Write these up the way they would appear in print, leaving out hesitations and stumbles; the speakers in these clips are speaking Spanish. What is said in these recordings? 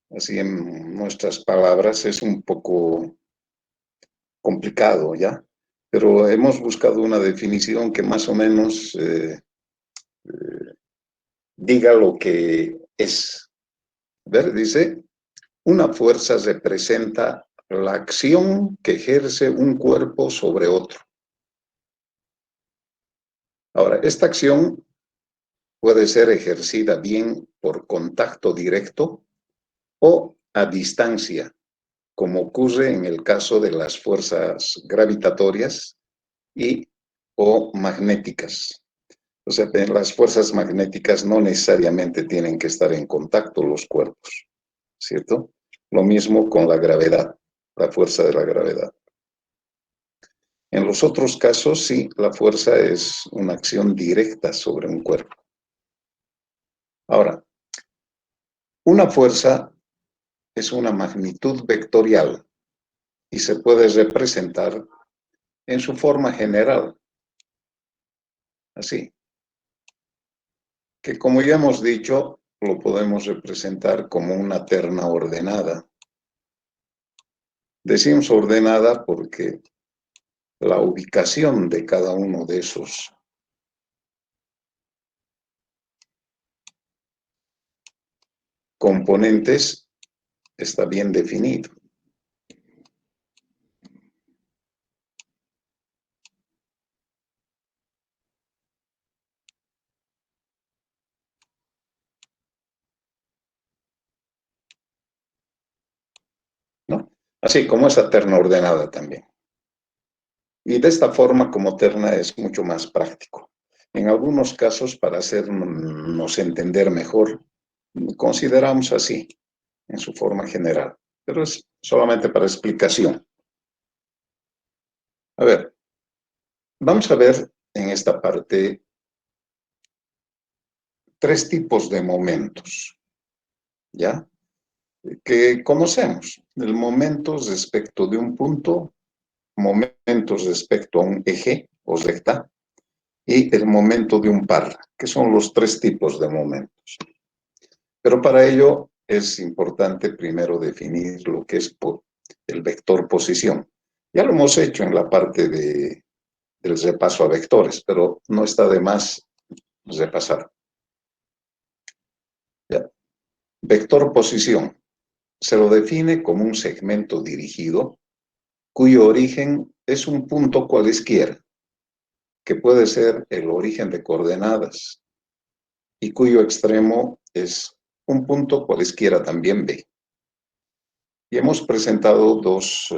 así en nuestras palabras, es un poco complicado, ¿ya? Pero hemos buscado una definición que más o menos diga lo que es. ¿Ver? Dice, una fuerza representa la acción que ejerce un cuerpo sobre otro. Ahora, esta acción puede ser ejercida bien por contacto directo o a distancia, como ocurre en el caso de las fuerzas gravitatorias y o magnéticas. O sea, las fuerzas magnéticas no necesariamente tienen que estar en contacto los cuerpos, ¿cierto? Lo mismo con la gravedad, la fuerza de la gravedad. En los otros casos, sí, la fuerza es una acción directa sobre un cuerpo. Ahora, una fuerza es una magnitud vectorial y se puede representar en su forma general, así, que como ya hemos dicho, lo podemos representar como una terna ordenada. Decimos ordenada porque la ubicación de cada uno de esos componentes está bien definido. ¿No? Así como esa terna ordenada también. Y de esta forma, como terna, es mucho más práctico. En algunos casos, para hacernos entender mejor, consideramos así, en su forma general. Pero es solamente para explicación. A ver, vamos a ver en esta parte tres tipos de momentos, ¿ya? Que conocemos. El momento respecto de un punto, momentos respecto a un eje o recta, y el momento de un par, que son los tres tipos de momentos. Pero para ello es importante primero definir lo que es el vector posición. Ya lo hemos hecho en la parte del repaso a vectores, pero no está de más repasar. ¿Ya? Vector posición se lo define como un segmento dirigido cuyo origen es un punto cualesquiera, que puede ser el origen de coordenadas, y cuyo extremo es un punto cualesquiera también B. Y hemos presentado dos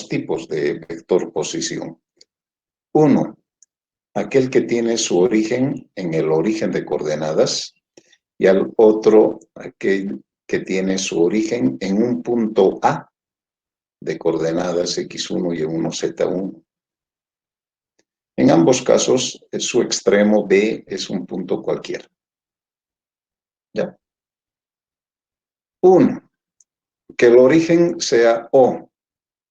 tipos de vector posición. Uno, aquel que tiene su origen en el origen de coordenadas, y al otro, aquel que tiene su origen en un punto A de coordenadas X1 y Y1, Z1. En ambos casos, su extremo B es un punto cualquiera. ¿Ya? Uno, que el origen sea O,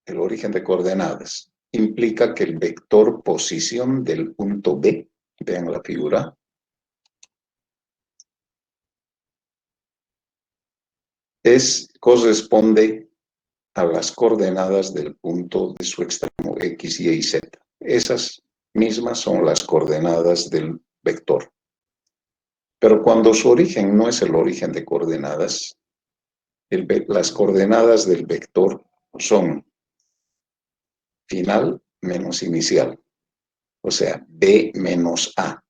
el origen de coordenadas, implica que el vector posición del punto B, vean la figura, corresponde a las coordenadas del punto de su extremo X, Y y Z. Esas mismas son las coordenadas del vector. Pero cuando su origen no es el origen de coordenadas, las coordenadas del vector son final menos inicial, o sea, B menos A.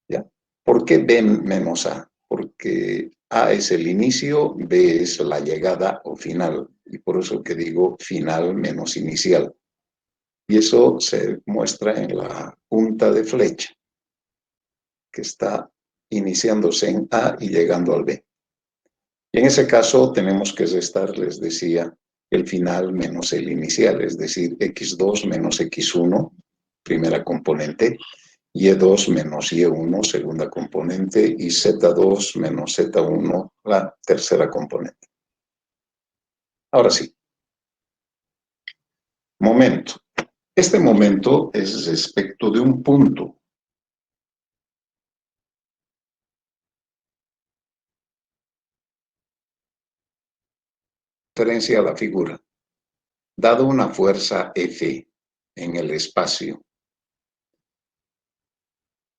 ¿Ya? ¿Por qué B menos A? Porque A es el inicio, B es la llegada o final, y por eso que digo final menos inicial. Y eso se muestra en la punta de flecha, que está iniciándose en A y llegando al B. Y en ese caso tenemos que restar, les decía, el final menos el inicial, es decir, x2 menos x1, primera componente, y2 menos y1, segunda componente, y z2 menos z1, la tercera componente. Ahora sí, momento. Este momento es respecto de un punto. referencia a la figura. Dado una fuerza F en el espacio,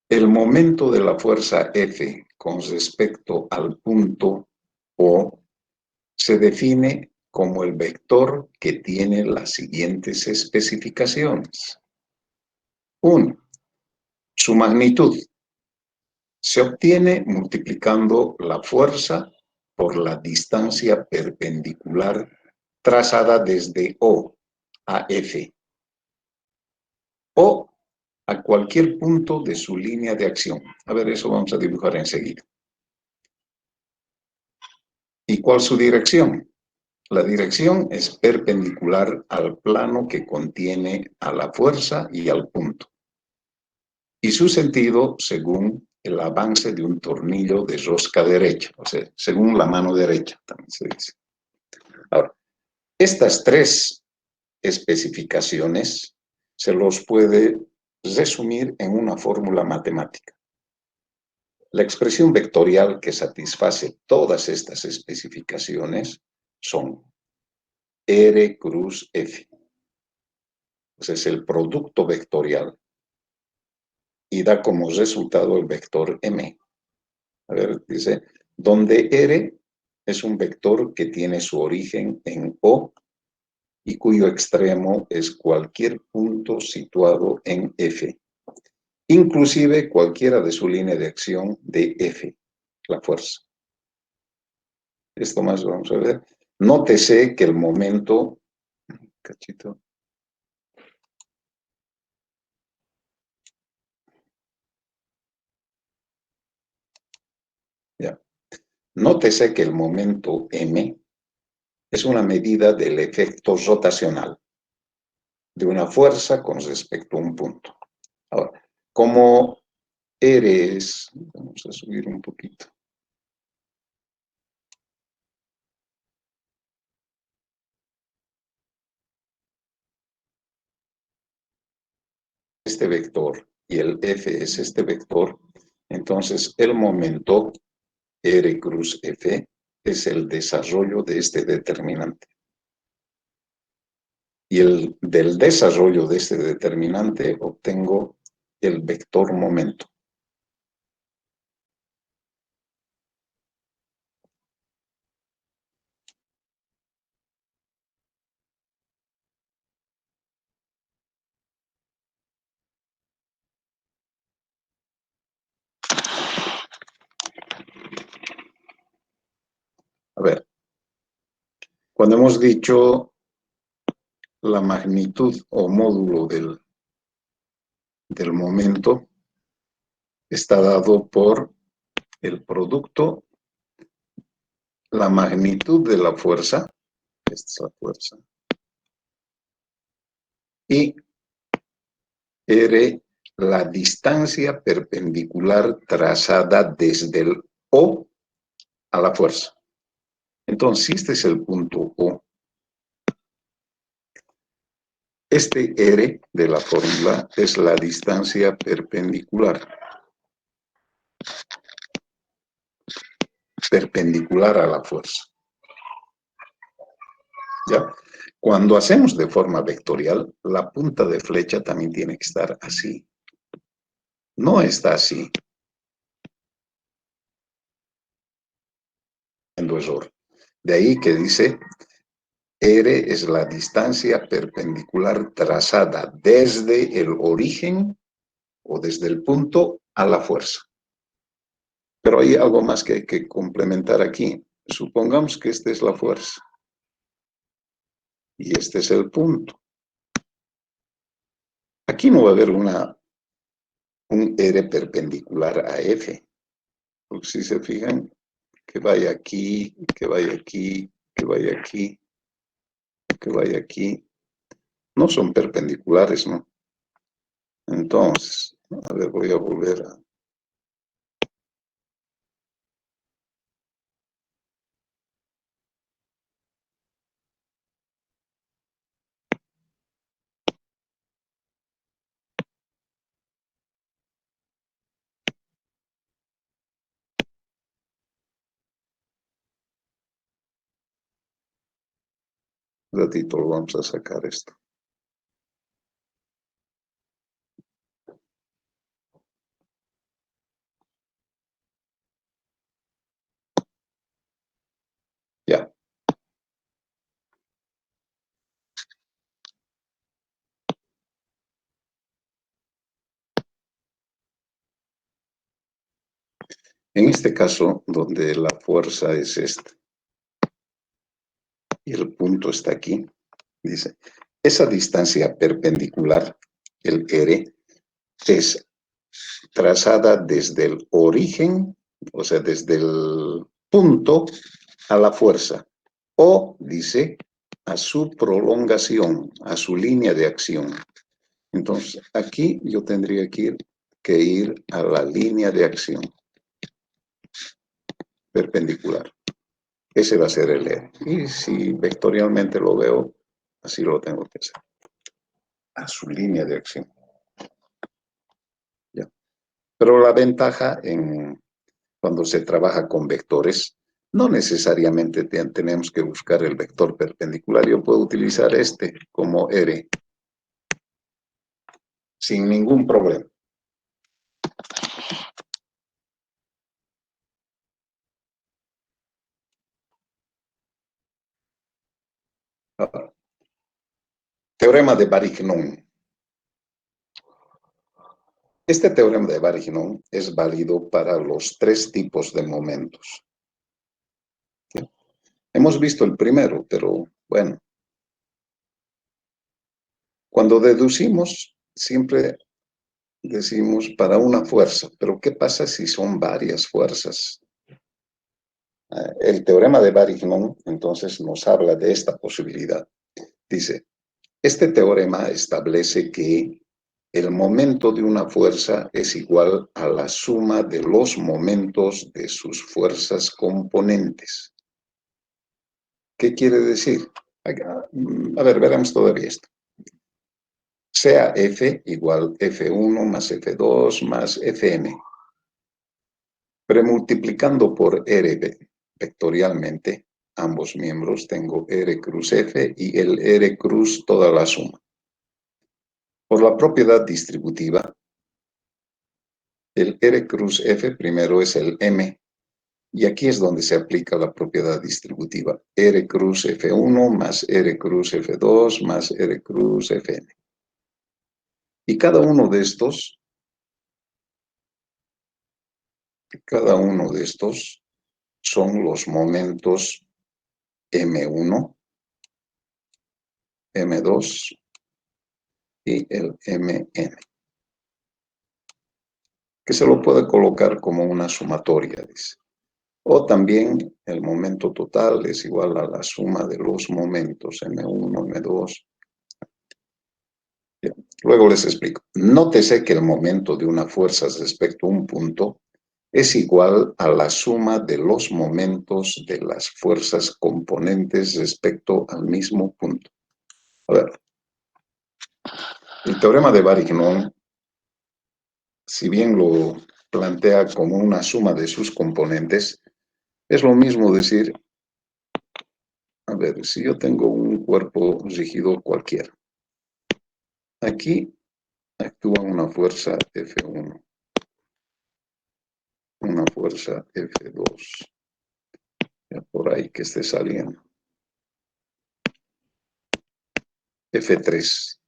el momento de la fuerza F con respecto al punto O se define como el vector que tiene las siguientes especificaciones. 1. Su magnitud se obtiene multiplicando la fuerza por la distancia perpendicular trazada desde O a F o a cualquier punto de su línea de acción. A ver, eso vamos a dibujar enseguida. ¿Y cuál es su dirección? La dirección es perpendicular al plano que contiene a la fuerza y al punto. Y su sentido según el avance de un tornillo de rosca derecha, o sea, según la mano derecha, también se dice. Ahora, estas tres especificaciones se los puede resumir en una fórmula matemática. La expresión vectorial que satisface todas estas especificaciones son R cruz F. Ese es el producto vectorial y da como resultado el vector M. A ver, dice, donde R es un vector que tiene su origen en O y cuyo extremo es cualquier punto situado en F, inclusive cualquiera de su línea de acción de F, la fuerza. Esto más vamos a ver. Nótese que el momento, cachito, ya. Nótese que el momento M es una medida del efecto rotacional de una fuerza con respecto a un punto. Ahora, como R es, vamos a subir un poquito. Este vector y el F es este vector, entonces el momento R cruz F es el desarrollo de este determinante. Y del desarrollo de este determinante obtengo el vector momento. A ver, cuando hemos dicho la magnitud o módulo del momento, está dado por el producto, la magnitud de la fuerza, esta es la fuerza, y R, la distancia perpendicular trazada desde el O a la fuerza. Entonces, si este es el punto O, este R de la fórmula es la distancia perpendicular. Perpendicular a la fuerza. ¿Ya? Cuando hacemos de forma vectorial, la punta de flecha también tiene que estar así. No está así. En error. De ahí que dice, R es la distancia perpendicular trazada desde el origen o desde el punto a la fuerza. Pero hay algo más que hay que complementar aquí. Supongamos que esta es la fuerza. Y este es el punto. Aquí no va a haber un R perpendicular a F. Porque si se fijan, que vaya aquí, que vaya aquí, que vaya aquí, que vaya aquí. No son perpendiculares, ¿no? Entonces, a ver, voy a volver a... Un ratito lo vamos a sacar esto. Ya. En este caso, donde la fuerza es esta y el punto está aquí, dice, esa distancia perpendicular, el R, es trazada desde el origen, o sea, desde el punto a la fuerza, o, dice, a su prolongación, a su línea de acción. Entonces, aquí yo tendría que ir a la línea de acción perpendicular. Ese va a ser el E. Y si vectorialmente lo veo, así lo tengo que hacer. A su línea de acción. ¿Ya? Pero la ventaja cuando se trabaja con vectores, no necesariamente tenemos que buscar el vector perpendicular. Yo puedo utilizar este como R sin ningún problema. Ahora, teorema de Varignon. Este teorema de Varignon es válido para los tres tipos de momentos. ¿Sí? Hemos visto el primero, pero bueno, cuando deducimos, siempre decimos para una fuerza, pero ¿qué pasa si son varias fuerzas? El teorema de Varignon entonces nos habla de esta posibilidad. Dice, este teorema establece que el momento de una fuerza es igual a la suma de los momentos de sus fuerzas componentes. ¿Qué quiere decir? A ver, veremos todavía esto. Sea F igual F1 más F2 más Fn. Premultiplicando por R vectorialmente, ambos miembros, tengo R cruz F y el R cruz toda la suma. Por la propiedad distributiva, el R cruz F primero es el M, y aquí es donde se aplica la propiedad distributiva. R cruz F1 más R cruz F2 más R cruz Fn. Y cada uno de estos son los momentos M1, M2 y el Mn, que se lo puede colocar como una sumatoria, dice. O también el momento total es igual a la suma de los momentos M1, M2. Bien. Luego les explico. Nótese que el momento de una fuerza respecto a un punto es igual a la suma de los momentos de las fuerzas componentes respecto al mismo punto. A ver, el teorema de Varignon, si bien lo plantea como una suma de sus componentes, es lo mismo decir, a ver, si yo tengo un cuerpo rígido cualquiera, aquí actúa una fuerza F1, una fuerza F2, ya por ahí que esté saliendo, F3,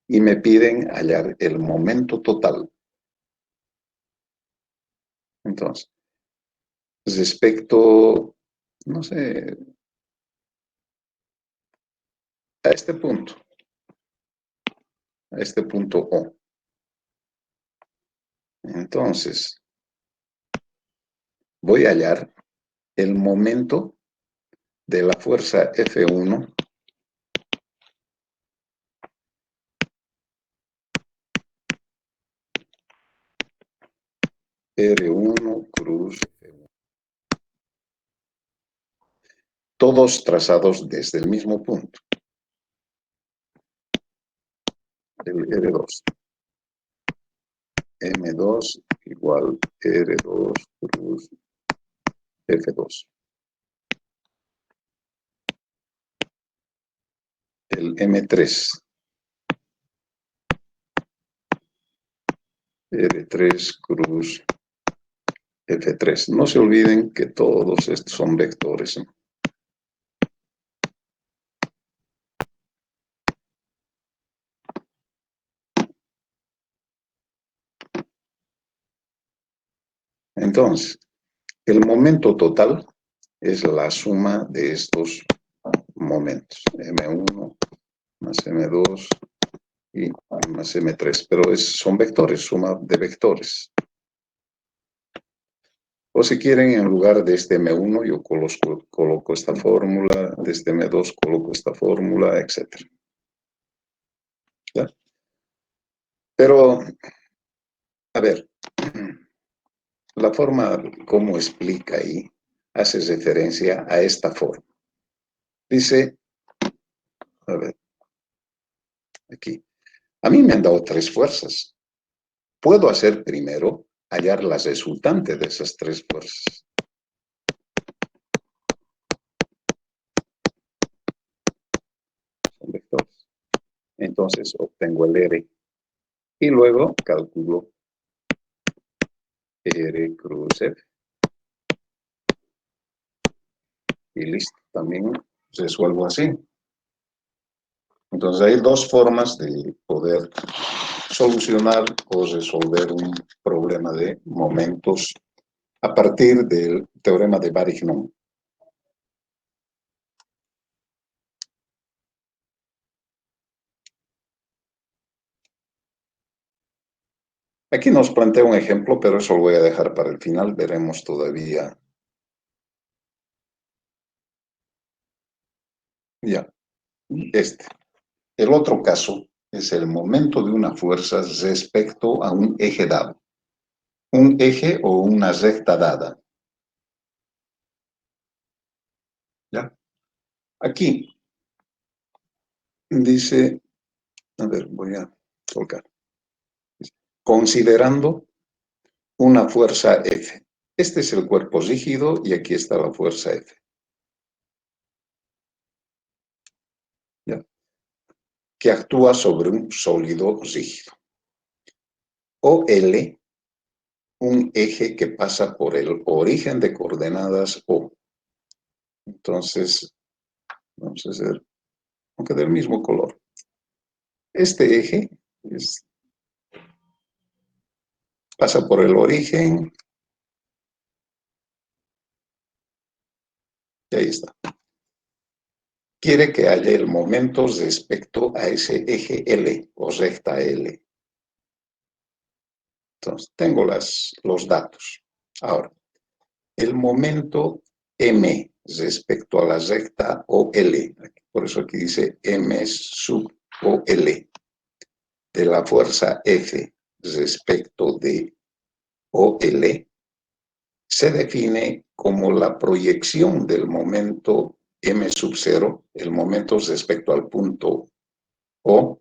y me piden hallar el momento total. Entonces, respecto, no sé, a este punto O. Entonces, voy a hallar el momento de la fuerza F1 R1 cruz F1. Todos trazados desde el mismo punto, el R2. M2 igual R2 cruz F2. el M3. R3 cruz F3. No se olviden que todos estos son vectores, ¿no? Entonces, el momento total es la suma de estos momentos. M1 más M2 y más M3. Pero son vectores, suma de vectores. O si quieren, en lugar de este M1, yo coloco esta fórmula, de este M2 coloco esta fórmula, etc. ¿Ya? Pero, a ver, la forma como explica ahí hace referencia a esta forma. Dice, a ver, aquí, a mí me han dado tres fuerzas. Puedo hacer primero hallar las resultantes de esas tres fuerzas. Son vectores. Entonces obtengo el R y luego calculo R cruz F. Y listo, también resuelvo así. Entonces hay dos formas de poder solucionar o resolver un problema de momentos a partir del teorema de Varignon. Aquí nos plantea un ejemplo, pero eso lo voy a dejar para el final. Veremos todavía. Ya, El otro caso es el momento de una fuerza respecto a un eje dado. Un eje o una recta dada. ¿Ya? Aquí dice, a ver, voy a colocar. Considerando una fuerza F. Este es el cuerpo rígido y aquí está la fuerza F. ¿Ya? Que actúa sobre un sólido rígido. O L, un eje que pasa por el origen de coordenadas O. Entonces, vamos a hacer, aunque del mismo color. Este eje pasa por el origen y ahí está. Quiere que haya el momento respecto a ese eje L o recta L. Entonces, tengo los datos. Ahora, el momento M respecto a la recta OL, por eso aquí dice M sub OL, de la fuerza F respecto de OL, se define como la proyección del momento M sub 0, el momento respecto al punto O,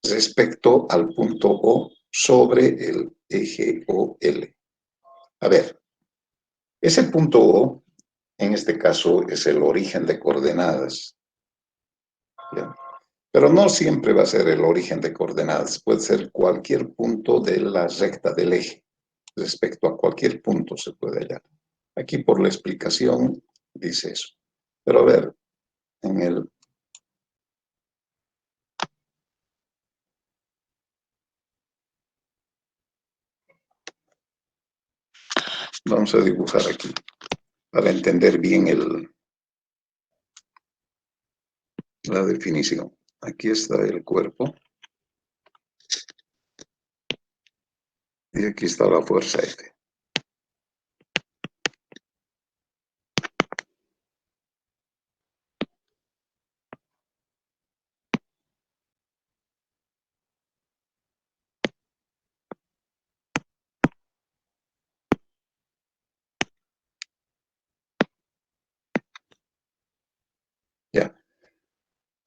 respecto al punto O sobre el eje OL. A ver, ese punto O, en este caso, es el origen de coordenadas. ¿Ya? Pero no siempre va a ser el origen de coordenadas, puede ser cualquier punto de la recta del eje. Respecto a cualquier punto se puede hallar. Aquí por la explicación dice eso. Pero a ver, en el... Vamos a dibujar aquí para entender bien la definición. Aquí está el cuerpo y aquí está la fuerza F. Ya.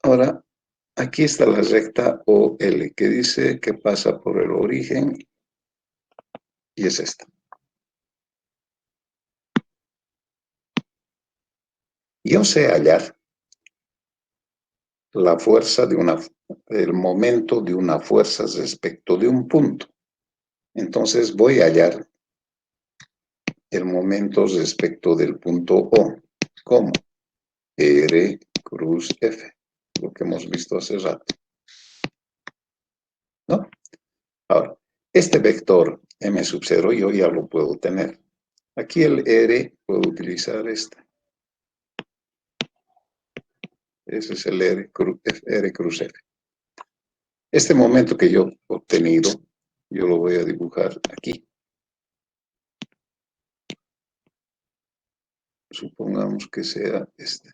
Ahora, aquí está la recta OL que dice que pasa por el origen y es esta. Yo sé hallar la fuerza el momento de una fuerza respecto de un punto. Entonces voy a hallar el momento respecto del punto O, como R cruz F, lo que hemos visto hace rato, ¿no? Ahora, este vector M sub 0 yo ya lo puedo tener. Aquí el R, puedo utilizar este. Ese es el R cruz F. Este momento que yo he obtenido, yo lo voy a dibujar aquí. Supongamos que sea este.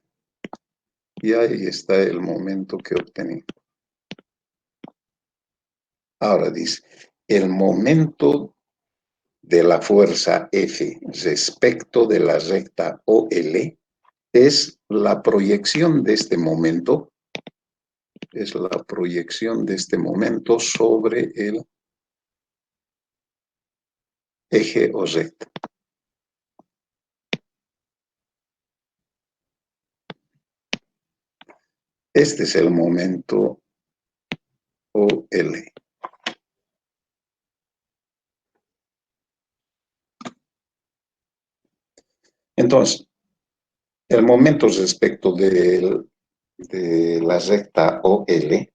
Y ahí está el momento que he obtenido. Ahora dice, el momento de la fuerza F respecto de la recta OL es la proyección de este momento, sobre el eje o recta. Este es el momento OL. Entonces, el momento respecto de la recta OL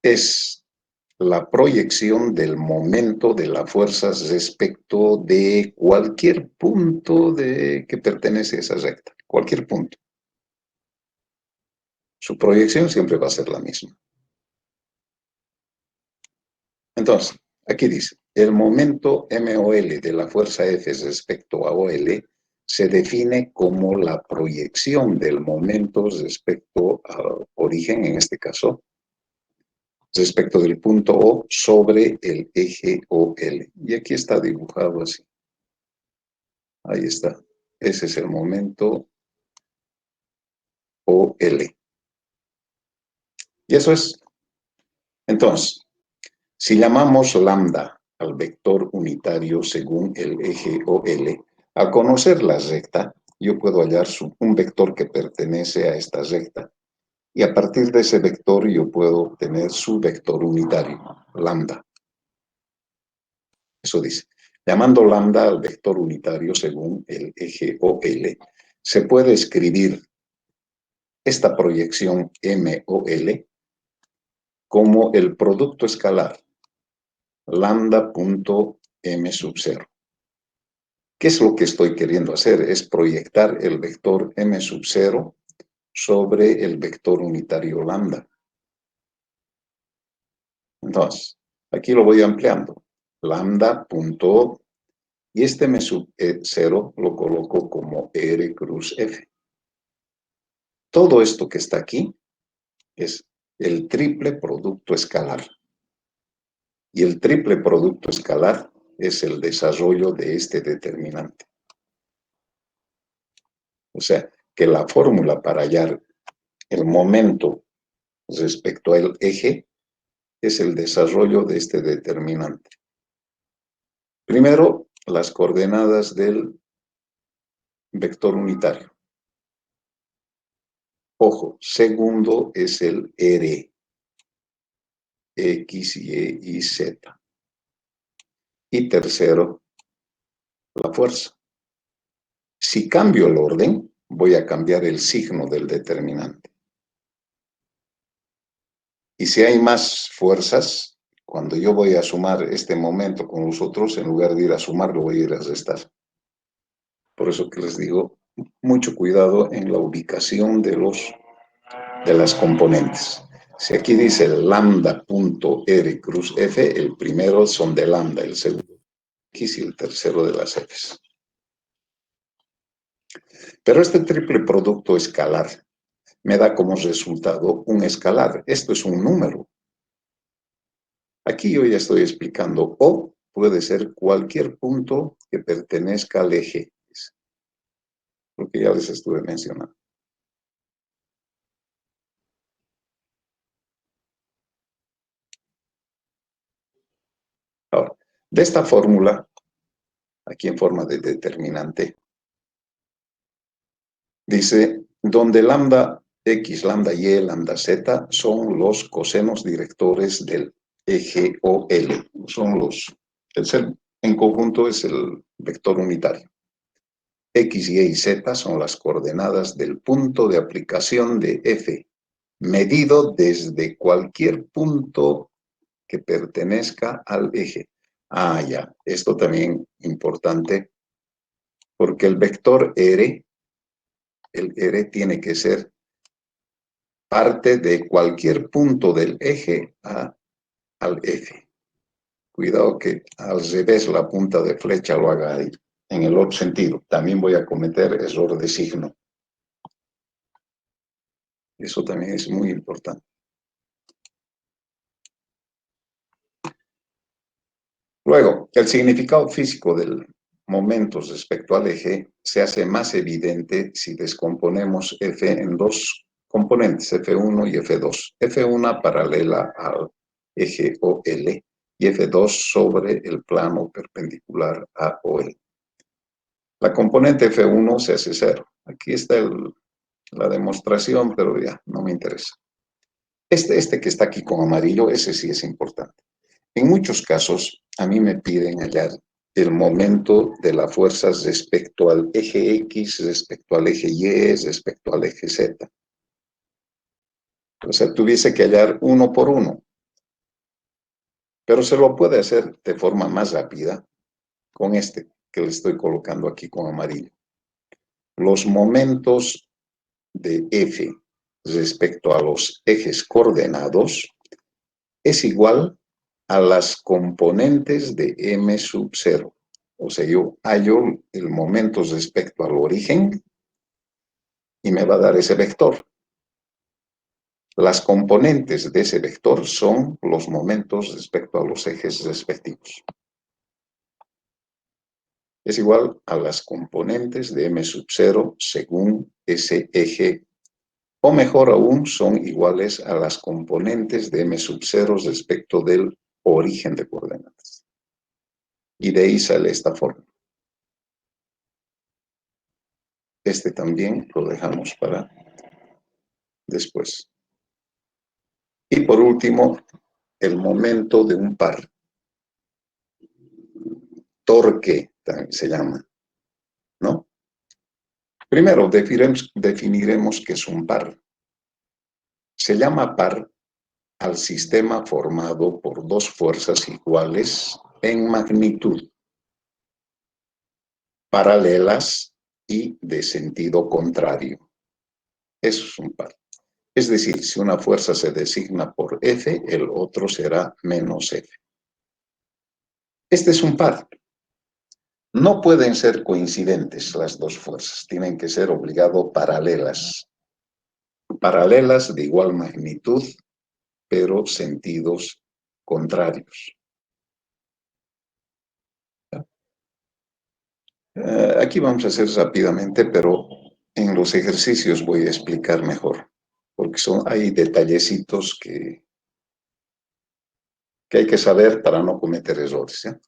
es la proyección del momento de la fuerza respecto de cualquier punto que pertenece a esa recta, cualquier punto. Su proyección siempre va a ser la misma. Entonces, aquí dice, el momento MOL de la fuerza F respecto a OL se define como la proyección del momento respecto al origen, en este caso, respecto del punto O sobre el eje OL. Y aquí está dibujado así. Ahí está. Ese es el momento OL. Y eso es. Entonces, si llamamos lambda al vector unitario según el eje OL, al conocer la recta, yo puedo hallar un vector que pertenece a esta recta. Y a partir de ese vector yo puedo obtener su vector unitario, lambda. Eso dice. Llamando lambda al vector unitario según el eje OL, se puede escribir esta proyección MOL como el producto escalar lambda.m sub 0. ¿Qué es lo que estoy queriendo hacer? Es proyectar el vector m sub 0 sobre el vector unitario lambda. Entonces, aquí lo voy ampliando. Lambda.o y este m sub 0 lo coloco como R cruz F. Todo esto que está aquí es el triple producto escalar. Y el triple producto escalar es el desarrollo de este determinante. O sea, que la fórmula para hallar el momento respecto al eje es el desarrollo de este determinante. Primero, las coordenadas del vector unitario. Ojo, segundo es el R, X, Y, Z. Y tercero, la fuerza. Si cambio el orden, voy a cambiar el signo del determinante. Y si hay más fuerzas, cuando yo voy a sumar este momento con los otros, en lugar de ir a sumar, lo voy a ir a restar. Por eso que les digo, mucho cuidado en la ubicación de las componentes. Si aquí dice lambda.r cruz f, el primero son de lambda, el segundo x y el tercero de las f's. Pero este triple producto escalar me da como resultado un escalar. Esto es un número. Aquí yo ya estoy explicando O puede ser cualquier punto que pertenezca al eje, lo que ya les estuve mencionando. Ahora, de esta fórmula, aquí en forma de determinante, dice, donde lambda X, lambda Y, lambda Z son los cosenos directores del eje OL. El ser en conjunto es el vector unitario. X, Y y Z son las coordenadas del punto de aplicación de F, medido desde cualquier punto que pertenezca al eje. Ah, ya, esto también importante, porque el vector R, el R tiene que ser parte de cualquier punto del eje al F. Cuidado que al revés la punta de flecha lo haga ahí, en el otro sentido. También voy a cometer error de signo. Eso también es muy importante. Luego, el significado físico del momento respecto al eje se hace más evidente si descomponemos F en dos componentes, F1 y F2. F1 paralela al eje OL y F2 sobre el plano perpendicular a OL. La componente F1 se hace 0. Aquí está la demostración, pero ya no me interesa. Este que está aquí con amarillo, ese sí es importante. En muchos casos, a mí me piden hallar el momento de las fuerzas respecto al eje X, respecto al eje Y, respecto al eje Z. O sea, tuviese que hallar uno por uno. Pero se lo puede hacer de forma más rápida con este que le estoy colocando aquí con amarillo. Los momentos de F respecto a los ejes coordenados es igual a las componentes de M sub 0. O sea, yo hallo el momento respecto al origen y me va a dar ese vector. Las componentes de ese vector son los momentos respecto a los ejes respectivos. Es igual a las componentes de M sub 0 según ese eje, o mejor aún, son iguales a las componentes de M sub 0 respecto del origen de coordenadas. Y de ahí sale esta forma. Este también lo dejamos para después. Y por último, el momento de un par. Torque también se llama, ¿no? Primero definiremos qué es un par. Se llama par al sistema formado por dos fuerzas iguales en magnitud, paralelas y de sentido contrario. Eso es un par. Es decir, si una fuerza se designa por F, el otro será menos F. Este es un par. No pueden ser coincidentes las dos fuerzas, tienen que ser obligado paralelas. Paralelas de igual magnitud, pero sentidos contrarios. Aquí vamos a hacer rápidamente, pero en los ejercicios voy a explicar mejor, porque hay detallecitos que hay que saber para no cometer errores, ¿ya?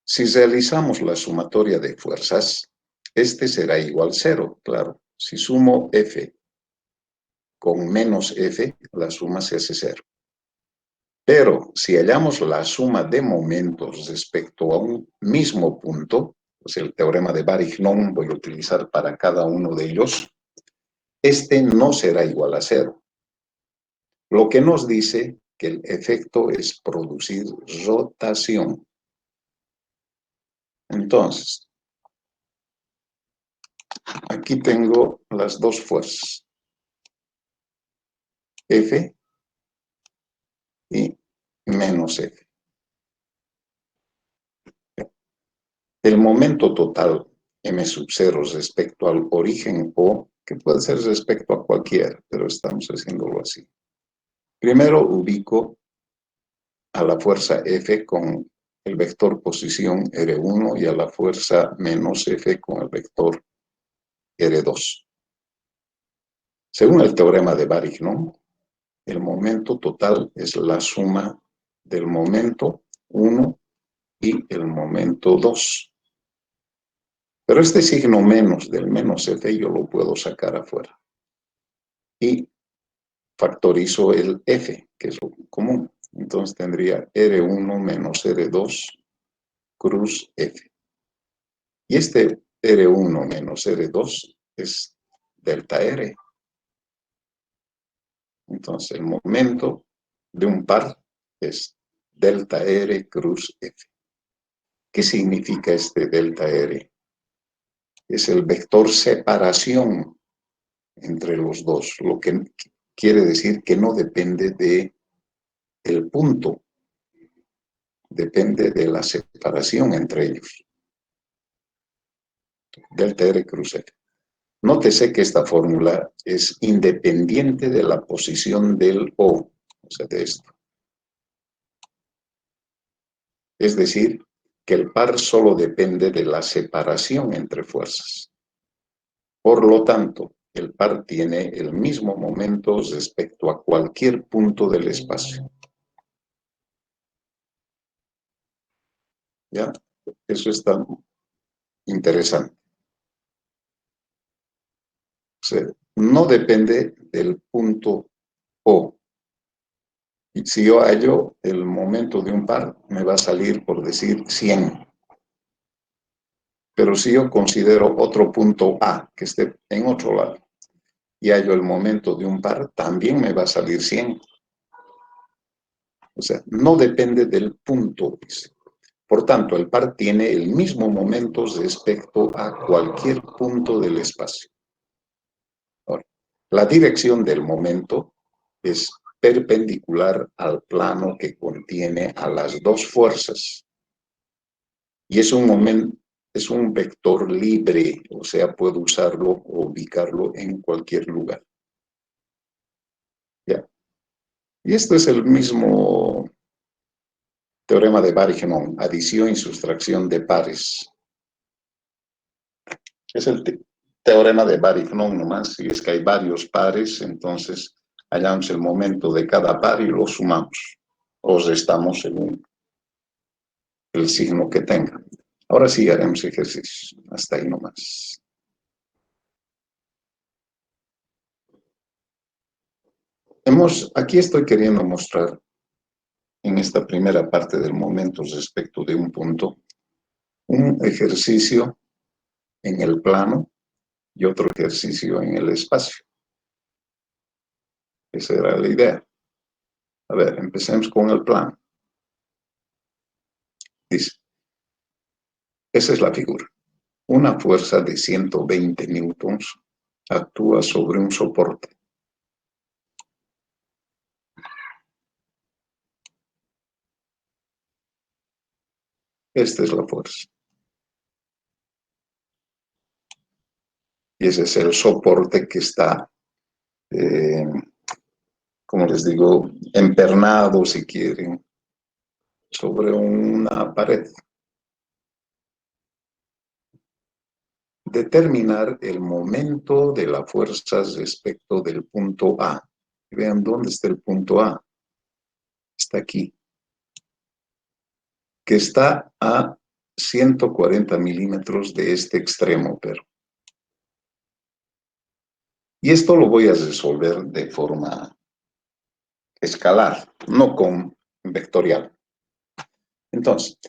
Si realizamos la sumatoria de fuerzas, este será igual a 0, claro. Si sumo F con menos F, la suma se hace 0. Pero si hallamos la suma de momentos respecto a un mismo punto, pues el teorema de Varignon voy a utilizar para cada uno de ellos, este no será igual a 0. Lo que nos dice que el efecto es producir rotación. Entonces, aquí tengo las dos fuerzas, F y menos F. El momento total M sub 0 respecto al origen O, que puede ser respecto a cualquiera, pero estamos haciéndolo así. Primero ubico a la fuerza F con el vector posición R1 y a la fuerza menos F con el vector R2. Según el teorema de Varignon, el momento total es la suma del momento 1 y el momento 2. Pero este signo menos del menos F yo lo puedo sacar afuera. y factorizo el F, que es lo común. Entonces tendría R1 menos R2 cruz F. Y este R1 menos R2 es delta R. Entonces el momento de un par es delta R cruz F. ¿Qué significa este delta R? Es el vector separación entre los dos, lo que quiere decir que no depende del punto, depende de la separación entre ellos. Delta R cruz F. Nótese que esta fórmula es independiente de la posición del O sea, de esto. Es decir, que el par solo depende de la separación entre fuerzas. Por lo tanto, el par tiene el mismo momento respecto a cualquier punto del espacio. ¿Ya? Eso está interesante. O sea, no depende del punto O. Y si yo hallo el momento de un par, me va a salir, por decir, 100. Pero si yo considero otro punto A, que esté en otro lado, y hallo el momento de un par, también me va a salir 100. O sea, no depende del punto. Por tanto, el par tiene el mismo momento respecto a cualquier punto del espacio. Ahora, la dirección del momento es perpendicular al plano que contiene a las dos fuerzas. Y es un vector libre, o sea, puedo usarlo o ubicarlo en cualquier lugar. ¿Ya? Y esto es el mismo teorema de Barignon, adición y sustracción de pares. Es el teorema de Barignon nomás, si es que hay varios pares, entonces hallamos el momento de cada par y lo sumamos, o restamos según el signo que tenga. Ahora sí haremos ejercicios, hasta ahí nomás. Aquí estoy queriendo mostrar en esta primera parte del momento respecto de un punto, un ejercicio en el plano y otro ejercicio en el espacio. Esa era la idea. A ver, empecemos con el plano. Dice, esa es la figura. Una fuerza de 120 newtons actúa sobre un soporte. Esta es la fuerza. Y ese es el soporte que está, como les digo, empernado, si quieren, sobre una pared. Determinar el momento de la fuerza respecto del punto A. Vean dónde está el punto A. Está aquí. Que está a 140 milímetros de este extremo, pero. Y esto lo voy a resolver de forma escalar, no con vectorial. Entonces,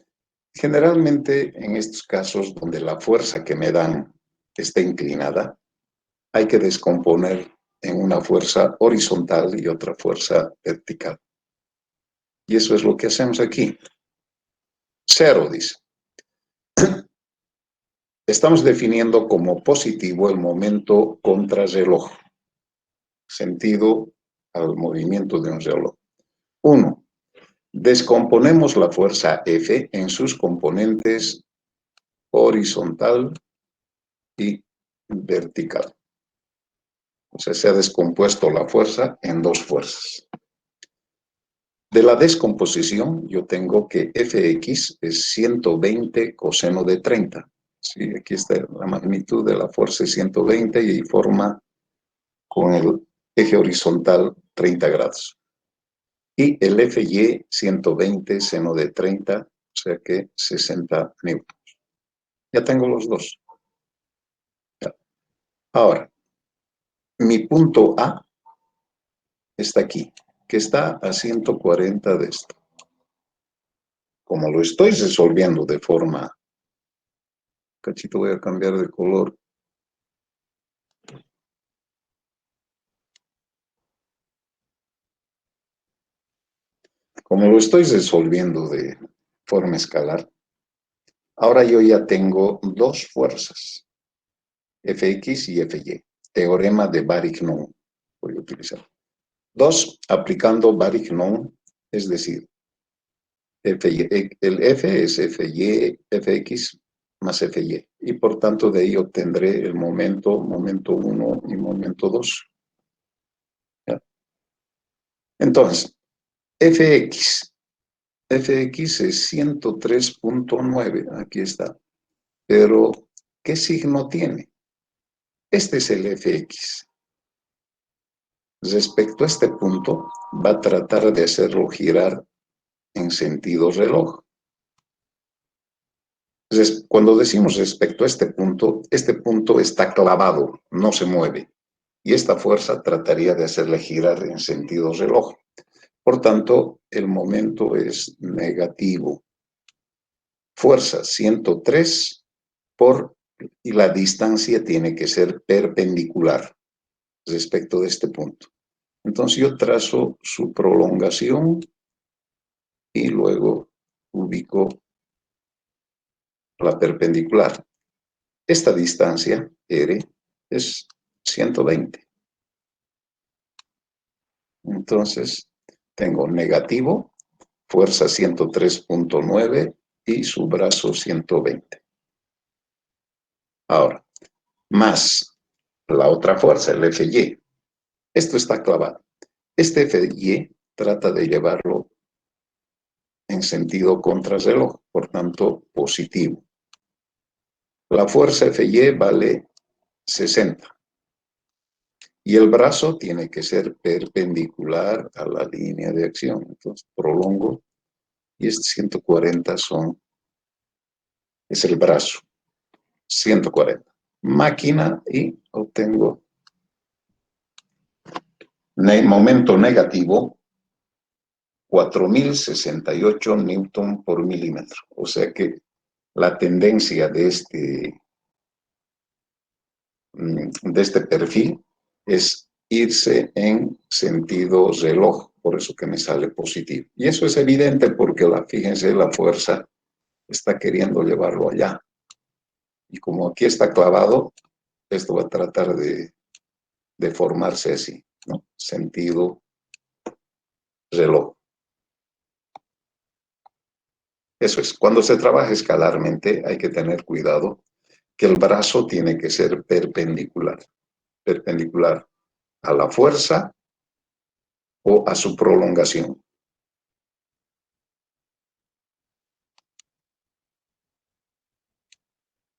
generalmente en estos casos donde la fuerza que me dan está inclinada, hay que descomponer en una fuerza horizontal y otra fuerza vertical. Y eso es lo que hacemos aquí. 0, dice. Estamos definiendo como positivo el momento contrarreloj, sentido al movimiento de un reloj. 1. Descomponemos la fuerza F en sus componentes horizontal y vertical. O sea, se ha descompuesto la fuerza en dos fuerzas. De la descomposición, yo tengo que Fx es 120 coseno de 30. Sí, aquí está la magnitud de la fuerza 120 y forma con el eje horizontal 30 grados. Y el Fy 120 seno de 30, o sea que 60 newtons. Ya tengo los dos. Ya. Ahora, mi punto A está aquí, que está a 140 de esto. Como lo estoy resolviendo de forma... Cachito, voy a cambiar de color. Como lo estoy resolviendo de forma escalar, ahora yo ya tengo dos fuerzas, Fx y Fy. Teorema de Varignon voy a utilizar. Dos, aplicando Varignon, es decir, el F es Fy, Fx más Fy. Y por tanto de ahí obtendré el momento 1 y momento 2. Entonces, Fx. Fx es 103.9, aquí está. Pero, ¿qué signo tiene? Este es el Fx. Respecto a este punto, va a tratar de hacerlo girar en sentido reloj. Entonces, cuando decimos respecto a este punto está clavado, no se mueve. Y esta fuerza trataría de hacerle girar en sentido reloj. Por tanto, el momento es negativo. Fuerza 103 y la distancia tiene que ser perpendicular respecto de este punto. Entonces yo trazo su prolongación y luego ubico la perpendicular. Esta distancia, R, es 120. Entonces tengo negativo, fuerza 103.9 y su brazo 120. Ahora, más la otra fuerza, el Fy. Esto está clavado. Este Fy trata de llevarlo en sentido contrarreloj, por tanto positivo. La fuerza Fy vale 60 y el brazo tiene que ser perpendicular a la línea de acción. Entonces prolongo y este 140 es el brazo, 140. Máquina y obtengo momento negativo 4068 newton por milímetro. O sea que la tendencia de este perfil es irse en sentido reloj, por eso que me sale positivo. Y eso es evidente porque, fíjense, la fuerza está queriendo llevarlo allá. Y como aquí está clavado, esto va a tratar de formarse así, ¿no? Sentido reloj. Eso es, cuando se trabaja escalarmente hay que tener cuidado que el brazo tiene que ser perpendicular a la fuerza o a su prolongación.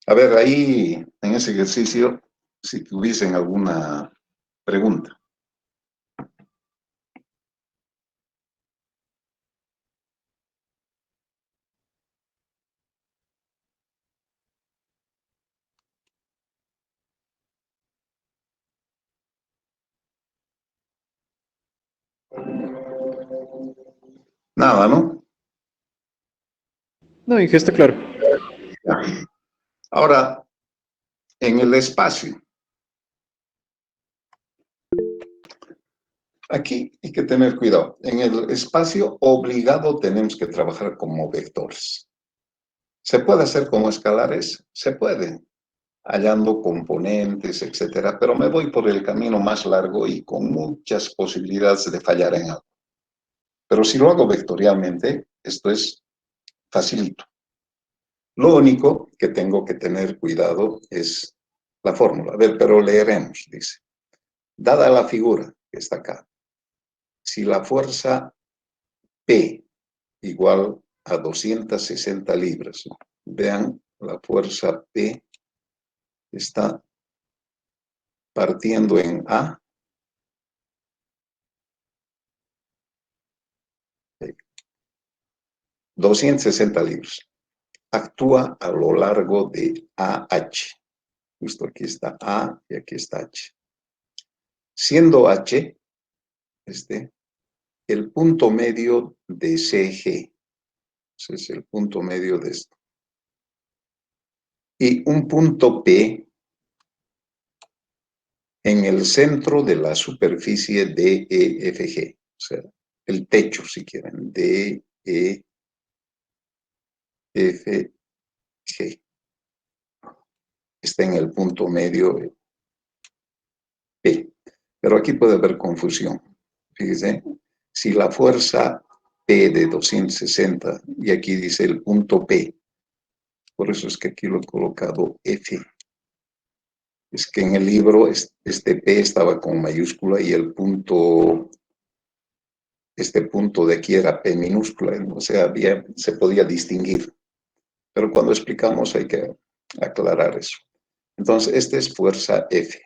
A ver, ahí en ese ejercicio, si tuviesen alguna pregunta. Nada, ¿no? No, Inge, está claro. Ahora, en el espacio. Aquí hay que tener cuidado. En el espacio obligado tenemos que trabajar como vectores. ¿Se puede hacer como escalares? Se puede, hallando componentes, etcétera, pero me voy por el camino más largo y con muchas posibilidades de fallar en algo. Pero si lo hago vectorialmente, esto es facilito. Lo único que tengo que tener cuidado es la fórmula. A ver, pero leeremos, dice. Dada la figura que está acá, si la fuerza P igual a 260 libras, vean, la fuerza P está partiendo en A, 260 libras. Actúa a lo largo de AH. Justo aquí está A y aquí está H. Siendo H el punto medio de CG. Ese es el punto medio de esto. Y un punto P en el centro de la superficie DEFG. O sea, el techo, si quieren. DEFG. Está en el punto medio P. Pero aquí puede haber confusión. Fíjense, si la fuerza P de 260, y aquí dice el punto P, por eso es que aquí lo he colocado F. Es que en el libro este P estaba con mayúscula y el punto, este punto de aquí era P minúscula, o sea, se podía distinguir. Pero cuando explicamos hay que aclarar eso. Entonces, esta es fuerza F.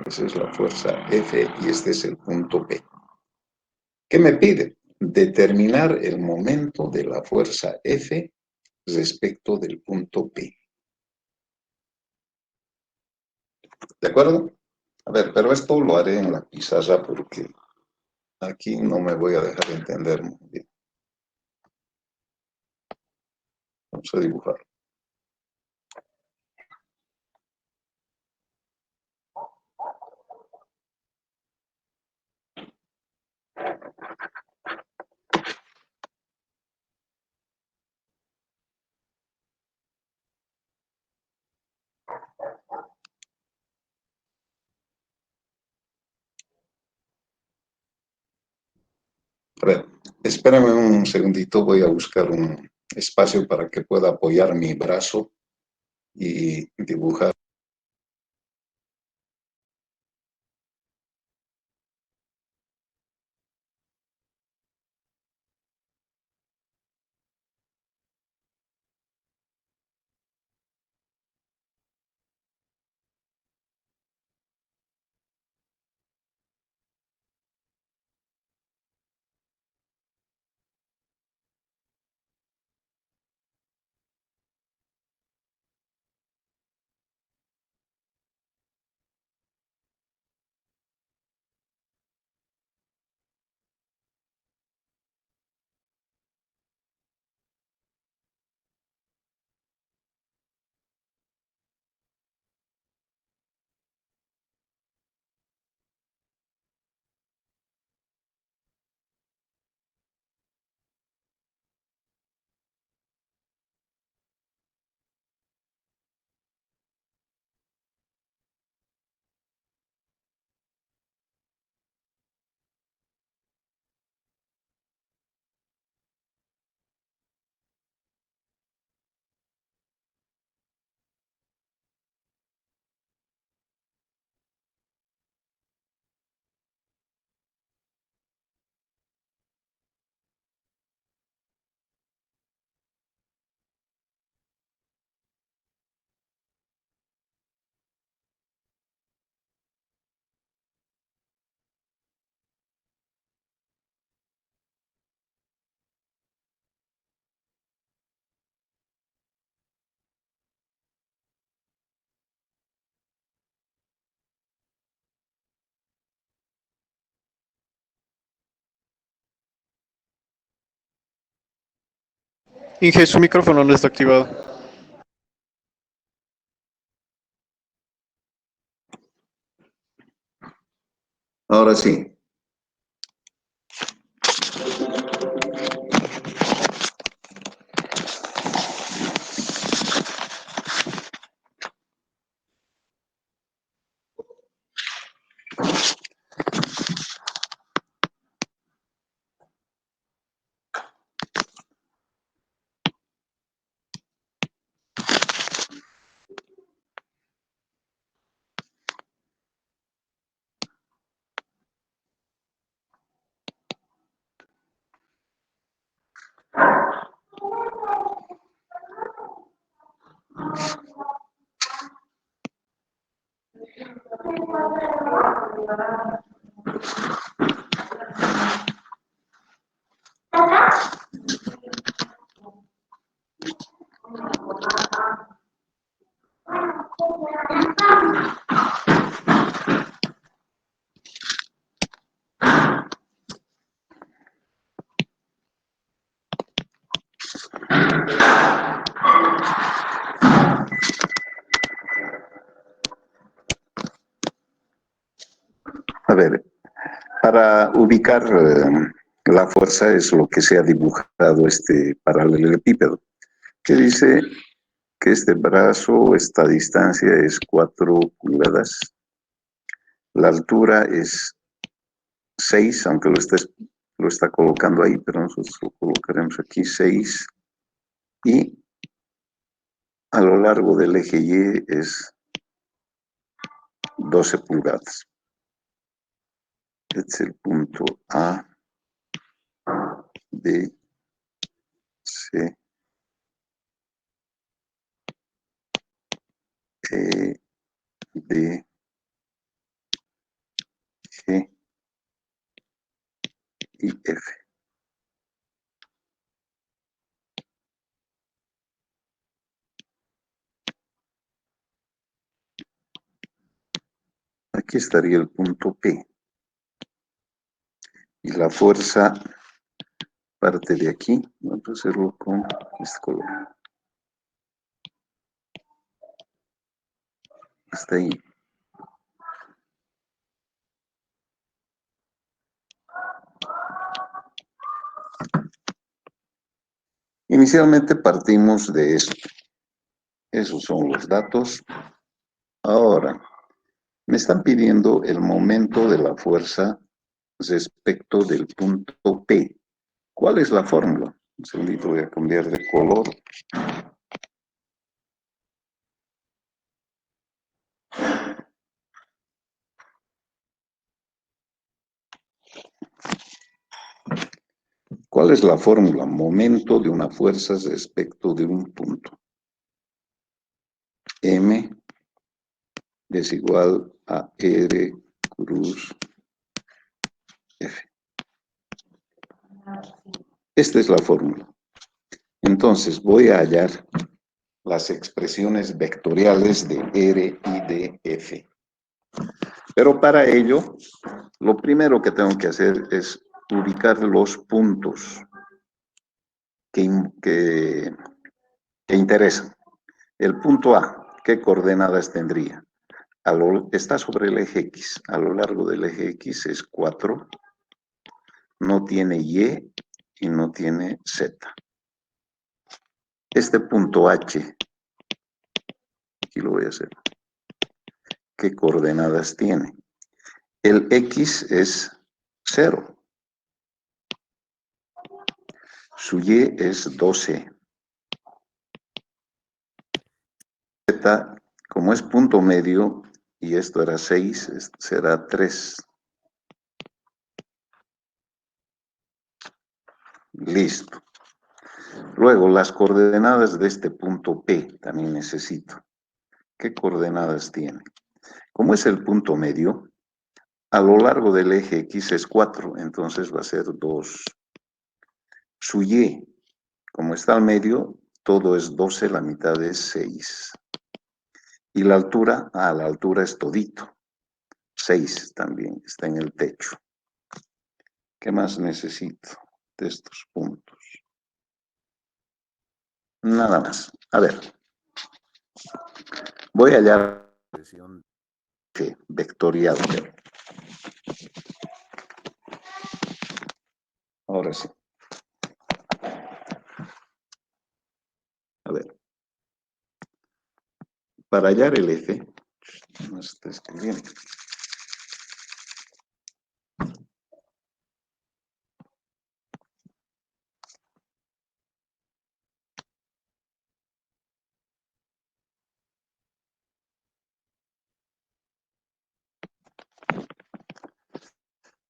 Esa es la fuerza F y este es el punto P. ¿Qué me pide? Determinar el momento de la fuerza F respecto del punto P. ¿De acuerdo? A ver, pero esto lo haré en la pizarra porque aquí no me voy a dejar entender muy bien. Vamos a dibujar. A ver, espérame un segundito, voy a buscar un espacio para que pueda apoyar mi brazo y dibujar. Inge, su micrófono no está activado. Ahora sí. ver, para ubicar la fuerza es lo que se ha dibujado este paralelepípedo, que dice que este brazo, esta distancia es 4 pulgadas, la altura es 6, aunque lo está colocando ahí, pero nosotros lo colocaremos aquí, 6, y a lo largo del eje Y es 12 pulgadas. Este es el punto A, B, C, E, D, G y F. Aquí estaría el punto P. Y la fuerza parte de aquí. Vamos a hacerlo con este color. Hasta ahí. Inicialmente partimos de esto. Esos son los datos. Ahora, me están pidiendo el momento de la fuerza respecto del punto P. ¿Cuál es la fórmula? Un segundito, voy a cambiar de color. ¿Cuál es la fórmula? Momento de una fuerza respecto de un punto. M es igual a R cruz F. Esta es la fórmula. Entonces voy a hallar las expresiones vectoriales de R y de F. Pero para ello, lo primero que tengo que hacer es ubicar los puntos que interesan. El punto A, ¿qué coordenadas tendría? Está sobre el eje X. A lo largo del eje X es 4. No tiene Y y no tiene Z. Este punto H, aquí lo voy a hacer. ¿Qué coordenadas tiene? El X es 0. Su Y es 12. Z, como es punto medio, y esto era 6, será 3. Listo. Luego, las coordenadas de este punto P también necesito. ¿Qué coordenadas tiene? Como es el punto medio, a lo largo del eje X es 4, entonces va a ser 2. Su Y, como está al medio, todo es 12, la mitad es 6. Y la altura, la altura es todito. 6 también, está en el techo. ¿Qué más necesito de estos puntos? Nada más. A ver, voy a hallar la expresión vectorial. Ahora sí. A ver. Para hallar el F, no se está escribiendo.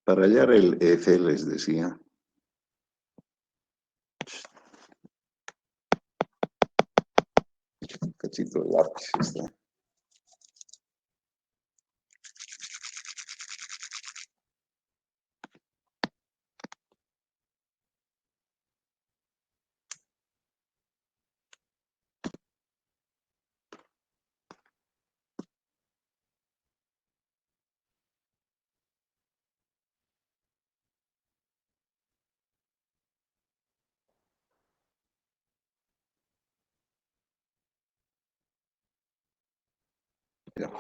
Para hallar el F, les decía, un cachito de lápiz está. Ya.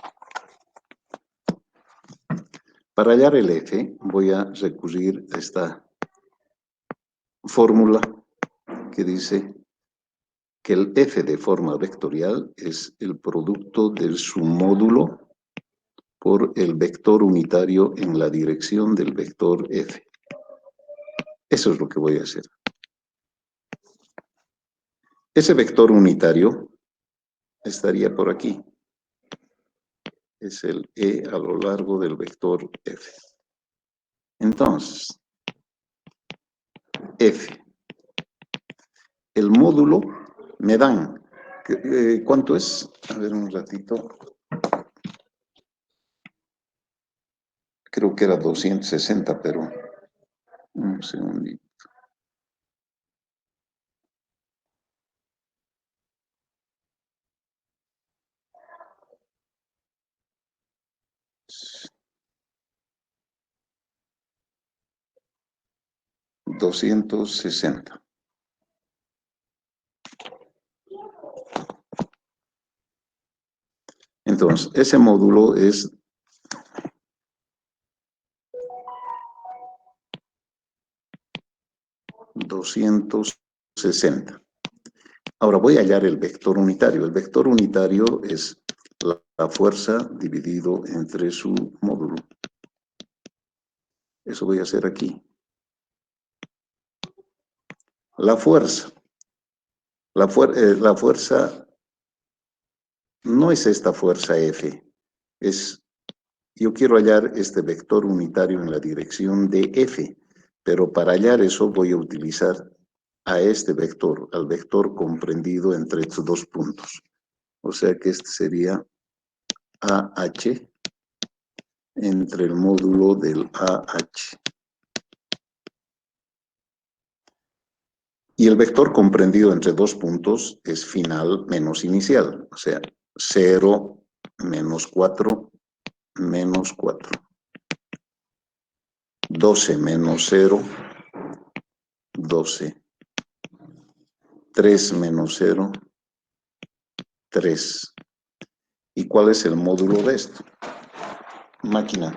Para hallar el f, voy a recurrir a esta fórmula que dice que el f de forma vectorial es el producto del submódulo por el vector unitario en la dirección del vector f. Eso es lo que voy a hacer. Ese vector unitario estaría por aquí. Es el e a lo largo del vector f. Entonces, f. El módulo me dan. ¿Cuánto es? A ver un ratito. Creo que era 260, pero un segundito. $260. Entonces, ese módulo es $260. Ahora voy a hallar el vector unitario. El vector unitario es la fuerza dividido entre su módulo. Eso voy a hacer aquí. La fuerza. La fuerza no es esta fuerza F. Yo quiero hallar este vector unitario en la dirección de F. Pero para hallar eso voy a utilizar a este vector, al vector comprendido entre estos dos puntos. O sea que este sería AH entre el módulo del AH. Y el vector comprendido entre dos puntos es final menos inicial. O sea, 0, menos 4, menos 4. 12 menos 0, 12. 3 menos 0, 3. ¿Y cuál es el módulo de esto? Máquina.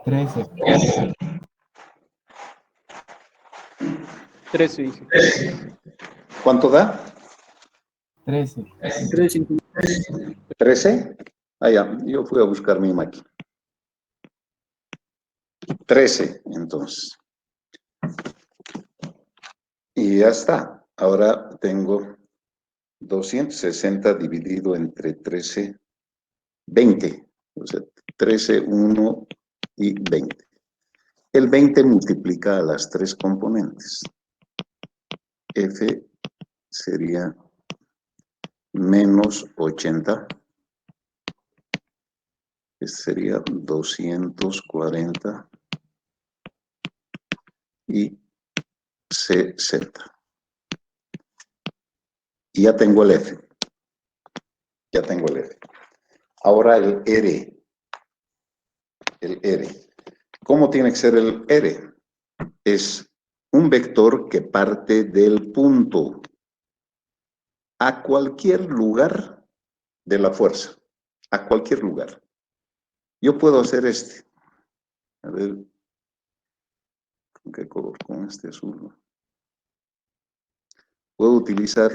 Trece. 13, dije. ¿Cuánto da? 13. 13. Ah, ya, yo fui a buscar mi máquina. 13, entonces. Y ya está. Ahora tengo 260 dividido entre 13, 20. O sea, 13, 1 y 20. El 20 multiplica a las tres componentes. F sería menos 80. Este sería 240 y 60. Y ya tengo el F. Ya tengo el F. Ahora el R. El R. ¿Cómo tiene que ser el R? Es un vector que parte del punto a cualquier lugar de la fuerza. A cualquier lugar. Yo puedo hacer este. A ver, ¿con qué color? Con este azul. Puedo utilizar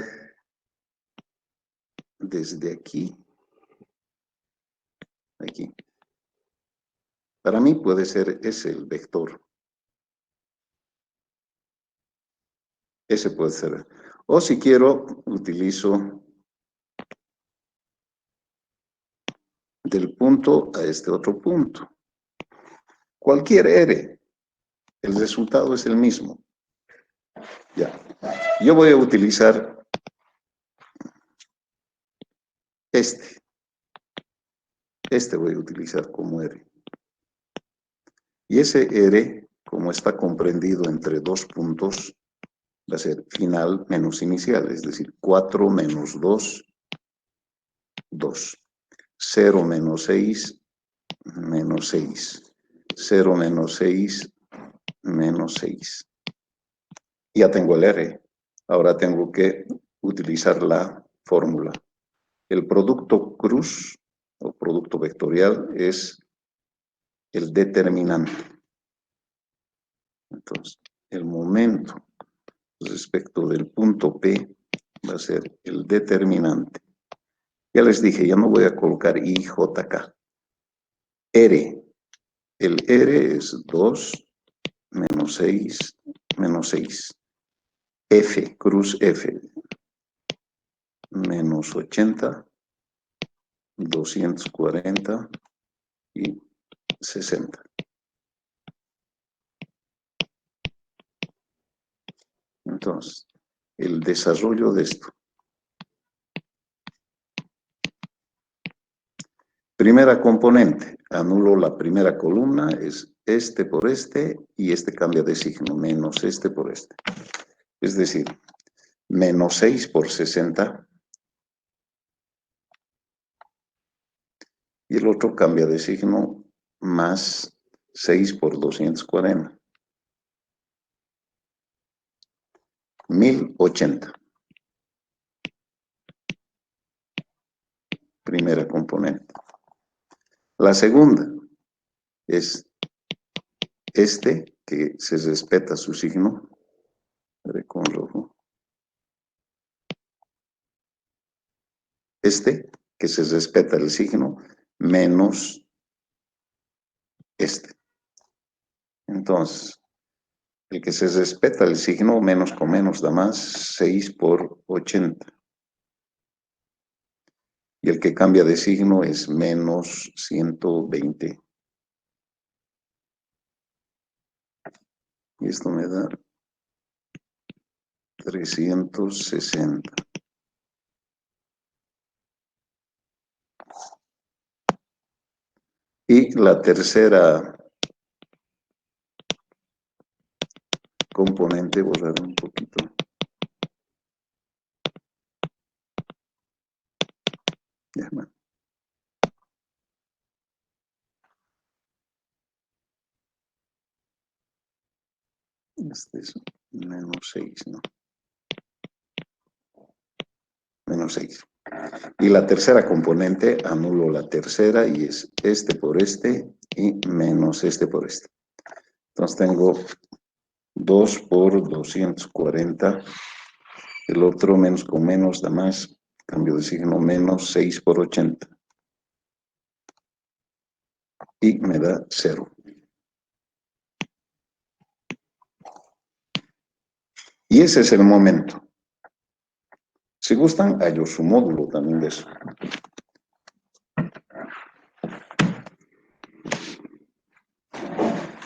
desde aquí. Aquí. Para mí puede ser ese el vector. Ese puede ser. O si quiero, utilizo del punto a este otro punto. Cualquier R. El resultado es el mismo. Ya. Yo voy a utilizar este. Este voy a utilizar como R. Y ese R, como está comprendido entre dos puntos, va a ser final menos inicial, es decir, 4 menos 2, 2. 0 menos 6, menos 6. 0 menos 6, menos 6. Ya tengo el R. Ahora tengo que utilizar la fórmula. El producto cruz o producto vectorial es el determinante. Entonces, el momento respecto del punto P va a ser el determinante. Ya les dije, ya no voy a colocar I, J, K. R. El R es 2 menos 6 menos 6. F, cruz F, menos 80, 240 y 60. Entonces, el desarrollo de esto. Primera componente, anulo la primera columna, es este por este y este cambia de signo, menos este por este. Es decir, menos 6 por 60 y el otro cambia de signo, más 6 por 240. 1080. Primera componente. La segunda es este, que se respeta su signo, con rojo. Este, que se respeta el signo, menos este. Entonces, el que se respeta el signo, menos con menos da más, 6 por 80. Y el que cambia de signo es menos 120. Y esto me da 360. Y la tercera componente, borrar un poquito. Ya, man. Este es menos 6, ¿no? Menos 6. Y la tercera componente, anulo la tercera y es este por este y menos este por este. Entonces tengo 2 por 240. El otro menos con menos da más. Cambio de signo, menos 6 por 80. Y me da 0. Y ese es el momento. Si gustan, hallo su módulo también de eso.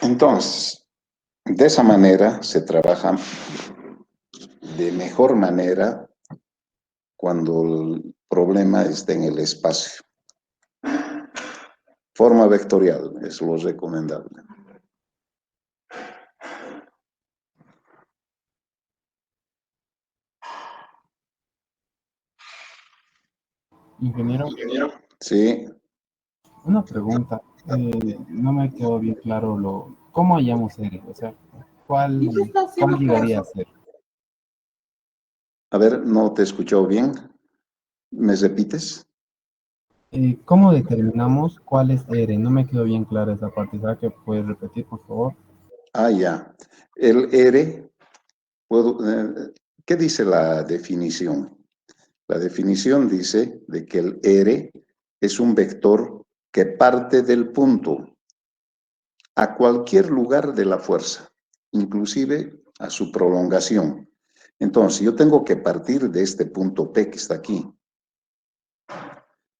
Entonces, de esa manera se trabaja de mejor manera cuando el problema está en el espacio. Forma vectorial, es lo recomendable. Ingeniero, Sí, una pregunta. No me quedó bien claro ¿cómo hallamos R? O sea, ¿cuál llegaría a ser? a ver, no te he escuchado bien. ¿Me repites? ¿Cómo determinamos cuál es R? No me quedó bien clara esa parte. ¿Será que puedes repetir, por favor? Ah, ya. El R, ¿qué dice la definición? La definición dice de que el R es un vector que parte del punto a cualquier lugar de la fuerza, inclusive a su prolongación. Entonces, yo tengo que partir de este punto P que está aquí.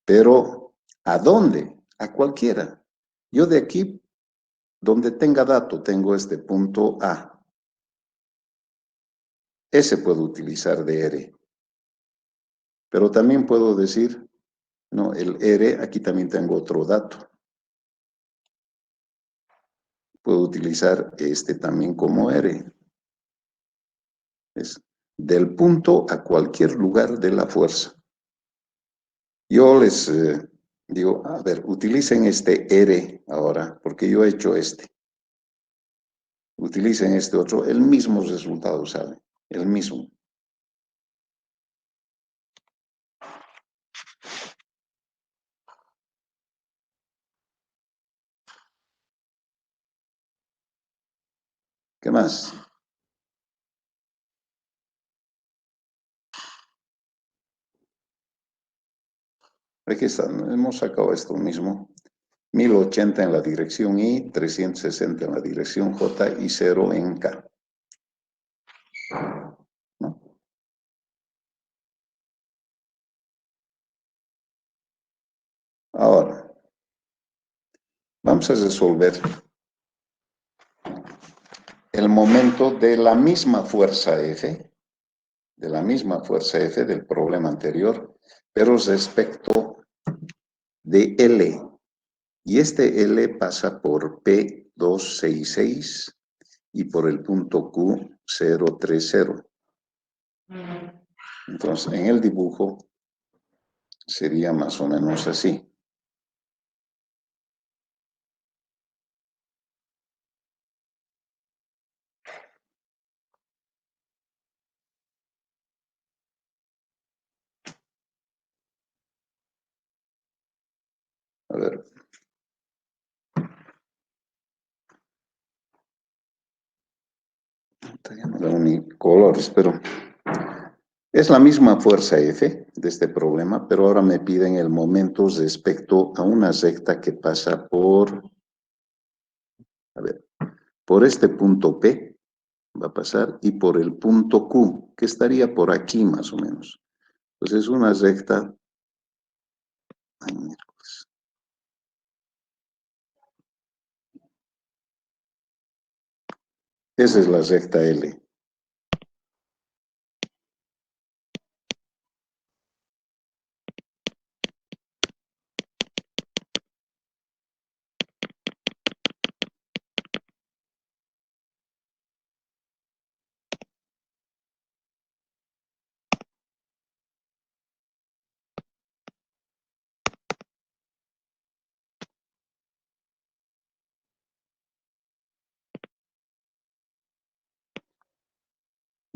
Pero, ¿a dónde? A cualquiera. Yo de aquí, donde tenga dato, tengo este punto A. Ese puedo utilizar de R. Pero también puedo decir, no, el R, aquí también tengo otro dato. Puedo utilizar este también como R. Es del punto a cualquier lugar de la fuerza. Yo les Digo, a ver, utilicen este R ahora, porque yo he hecho este. Utilicen este otro, el mismo resultado sale, el mismo. ¿Qué más? Aquí está, hemos sacado esto mismo. 1080 en la dirección Y, 360 en la dirección J y 0 en K. ¿No? Ahora, vamos a resolver el momento de la misma fuerza F, del problema anterior, pero respecto de L. Y este L pasa por P266 y por el punto Q030. Entonces, en el dibujo sería más o menos así. A ver. Ya no da ni colores, pero es la misma fuerza F de este problema, pero ahora me piden el momento respecto a una recta que pasa por, a ver, por este punto P, va a pasar, y por el punto Q, que estaría por aquí más o menos. Entonces es una recta, ay, miércoles. Esa es la recta L.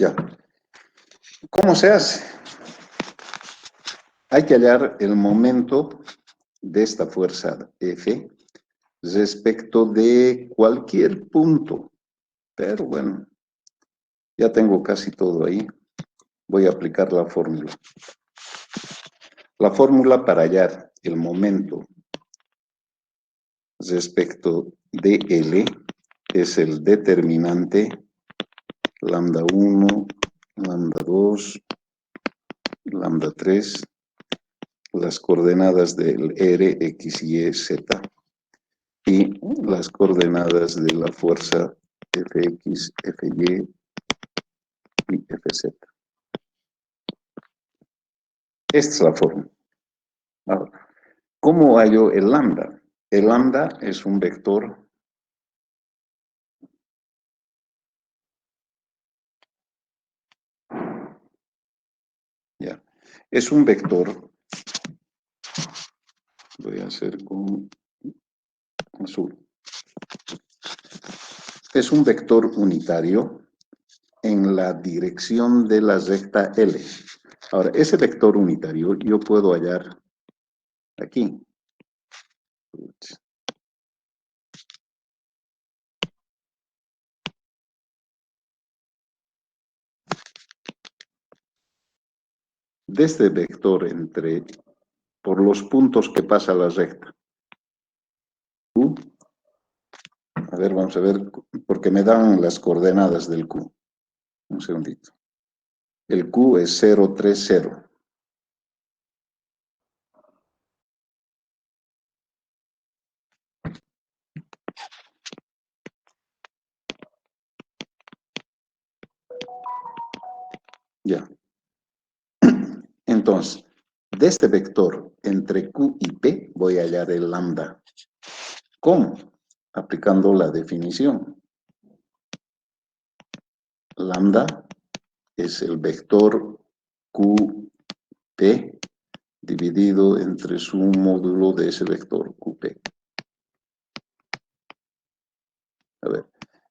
Ya. ¿Cómo se hace? Hay que hallar el momento de esta fuerza F respecto de cualquier punto. Pero bueno, ya tengo casi todo ahí. Voy a aplicar la fórmula. La fórmula para hallar el momento respecto de L es el determinante lambda 1, lambda 2, lambda 3, las coordenadas del R, X, Y, Z y las coordenadas de la fuerza Fx, Fy y Fz. Esta es la fórmula. Ahora, ¿cómo hallo el lambda? El lambda es un vector ya. Es un vector, voy a hacer con azul. Es un vector unitario en la dirección de la recta L. Ahora, ese vector unitario yo puedo hallar aquí. De este vector por los puntos que pasa la recta. Q, a ver, vamos a ver, porque me dan las coordenadas del Q. Un segundito. El Q es 030. Ya. Entonces, de este vector entre Q y P voy a hallar el lambda. ¿Cómo? Aplicando la definición. Lambda es el vector QP dividido entre su módulo de ese vector QP. A ver,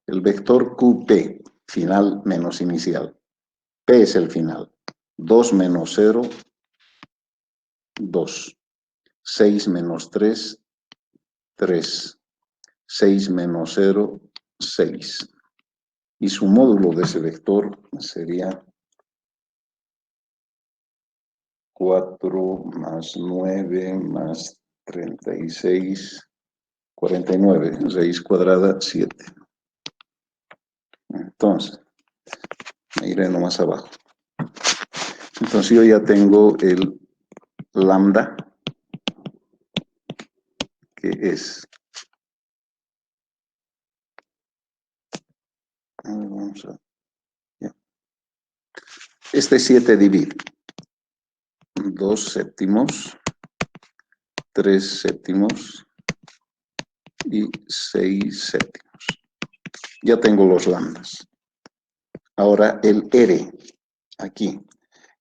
el vector QP, final menos inicial. P es el final. 2 menos 0, 2. 6 menos 3, 3. 6 menos 0, 6. Y su módulo de ese vector sería 4 más 9 más 36, 49. Raíz cuadrada, 7. Entonces, me iré nomás abajo. Entonces yo ya tengo el lambda, que es... Vamos a... Ya. Este 7 divide. 2 séptimos, 3 séptimos y 6 séptimos. Ya tengo los lambdas. Ahora el R, aquí.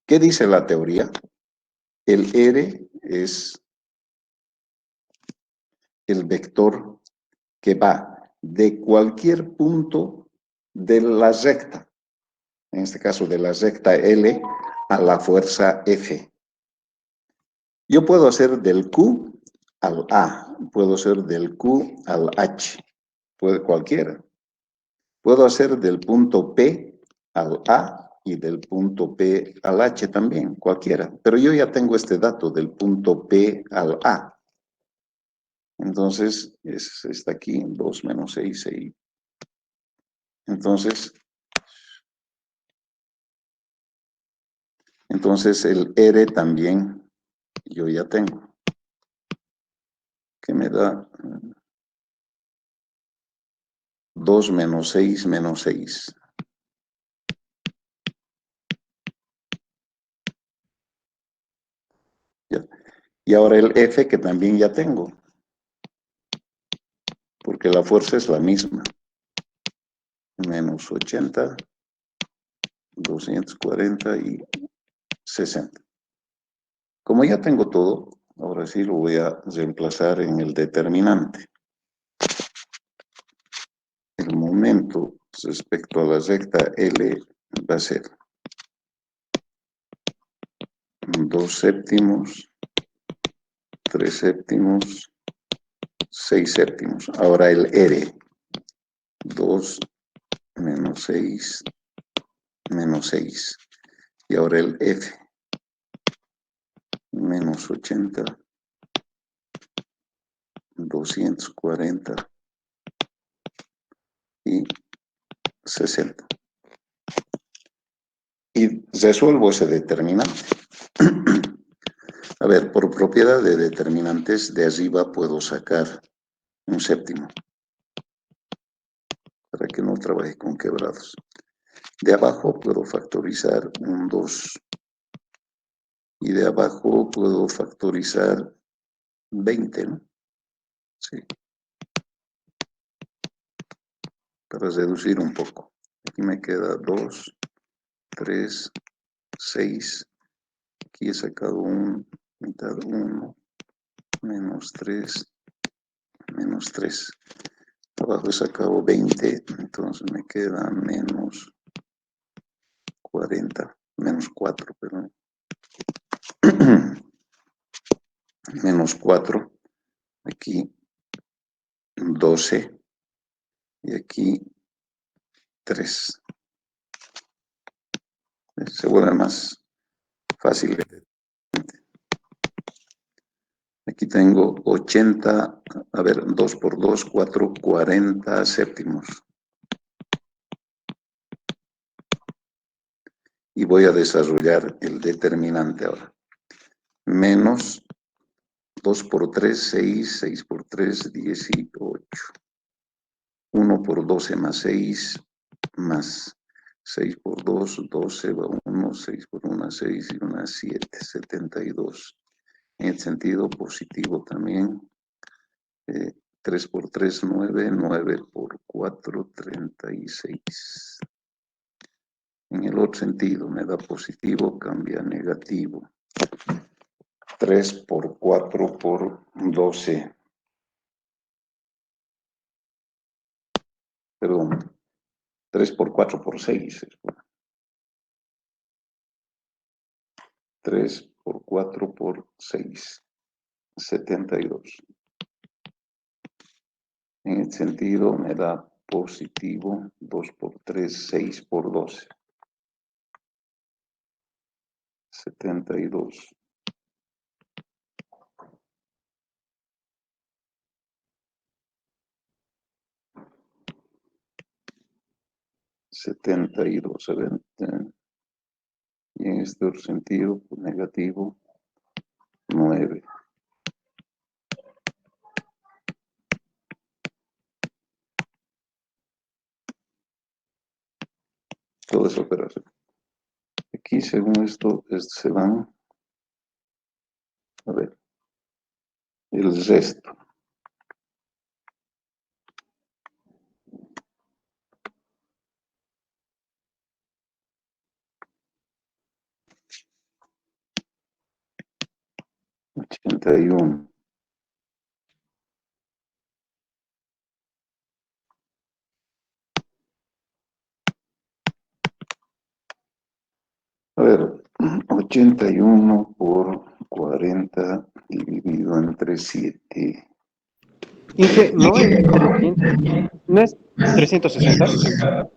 ¿Qué dice la teoría? El R es el vector que va de cualquier punto de la recta, en este caso de la recta L, a la fuerza F. Yo puedo hacer del Q al A, puedo hacer del Q al H, puede cualquiera. Puedo hacer del punto P al A y del punto P al H también, cualquiera. Pero yo ya tengo este dato del punto P al A. Entonces, está aquí, 2 menos 6, 6. Entonces el R también yo ya tengo. Que me da 2 menos 6 menos 6. Ya. Y ahora el F que también ya tengo. Porque la fuerza es la misma. Menos 80, 240 y 60. Como ya tengo todo, ahora sí lo voy a reemplazar en el determinante. El momento respecto a la recta L va a ser 2 séptimos, 3 séptimos, 6 séptimos. Ahora el R, 2 menos 6, menos 6. Y ahora el F, menos 80, 240 y 60. Y resuelvo ese determinante. A ver, por propiedad de determinantes, de arriba puedo sacar un séptimo, para que no trabaje con quebrados. De abajo puedo factorizar un 2. Y de abajo puedo factorizar 20, ¿no? Sí. Para reducir un poco. Aquí me queda 2, 3, 6. Aquí he sacado un mitad 1, menos 3, menos 3. Abajo he sacado 20, entonces me queda menos 40, menos 4, perdón. Menos 4. Aquí 12. Y aquí 3. Se vuelve más fácil. Aquí tengo 80, a ver, 2 por 2, 4, 40 séptimos. Y voy a desarrollar el determinante ahora. Menos 2 por 3, 6, 6 por 3, 18. 1 por 12 más 6, más 6 por 2, 12 va 1, 6 por 1, 6 y 1, 7, 72. En el sentido positivo también. 3 por 3, 9, 9 por 4, 36. En el otro sentido me da positivo, cambia a negativo. 3 por 4 por 12. Perdón, 3 por 4 por 6. 3 por 4 por 6. 72. En este sentido me da positivo 2 por 3, 6 por 12. 72. 72. A ver, y en este otro sentido, pues negativo 9. Toda esa operación. Aquí, según esto, se van, a ver, el resto. Ochenta y uno. A ver, 81 por 40 dividido entre 7. Inge, no es 300, no es 360.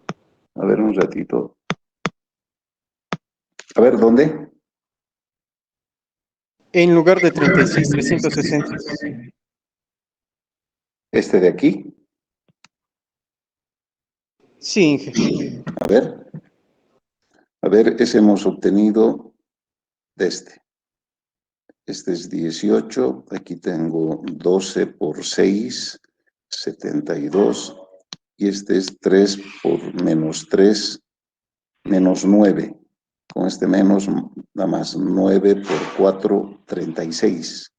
A ver, un ratito. A ver, ¿dónde? En lugar de 36, 360. Este de aquí. Sí, Inge. A ver, ese hemos obtenido de este. Este es 18, aquí tengo 12 por 6, 72, y este es 3 por menos 3, menos 9. Con este menos, nada más, 9 por 4, 36.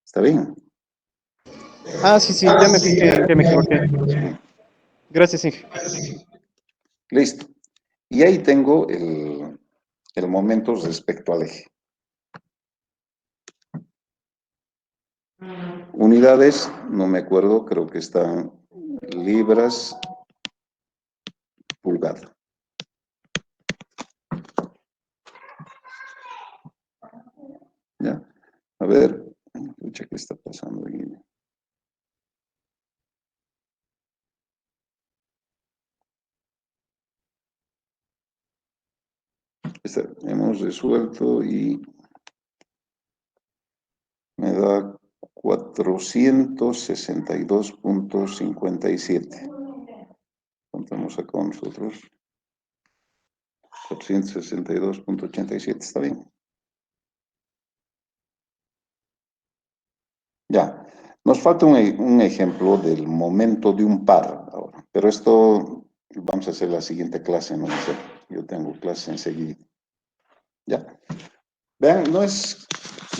¿Está bien? Ah, sí, sí, ya me fijé en que me equivoqué. Gracias, Inge. Listo. Y ahí tengo el momento respecto al eje. Unidades, no me acuerdo, creo que están libras, pulgada. ¿Ya? A ver, escucha, ¿qué está pasando ahí? Hemos resuelto y me da 462.57. Contamos acá con nosotros. 462.87, ¿está bien? Ya. Nos falta un ejemplo del momento de un par ahora, pero esto vamos a hacer la siguiente clase, no sé. Yo tengo clase enseguida. Ya. Vean, no es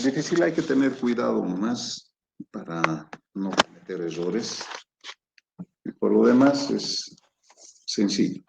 difícil, hay que tener cuidado más para no cometer errores. Y por lo demás es sencillo.